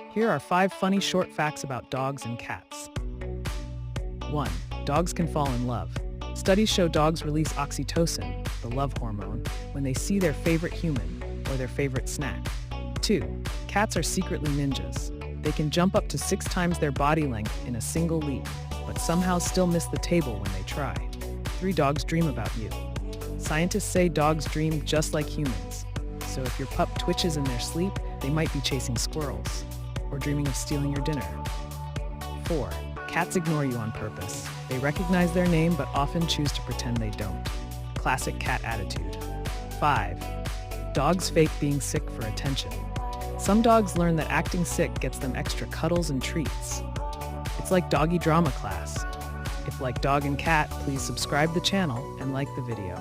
Here are 5 funny short facts about dogs and cats. 1. Dogs can fall in love. Studies show dogs release oxytocin, the love hormone, when they see their favorite human or their favorite snack. 2. Cats are secretly ninjas. They can jump up to 6 times their body length in a single leap, but somehow still miss the table when they try. 3. Dogs dream about you. Scientists say dogs dream just like humans. So if your pup twitches in their sleep, they might be chasing squirrels or dreaming of stealing your dinner. 4. Cats ignore you on purpose. They recognize their name but often choose to pretend they don't. Classic cat attitude. 5. Dogs fake being sick for attention. Some dogs learn that acting sick gets them extra cuddles and treats. It's like doggy drama class. If like dog and cat, please subscribe the channel and like the video.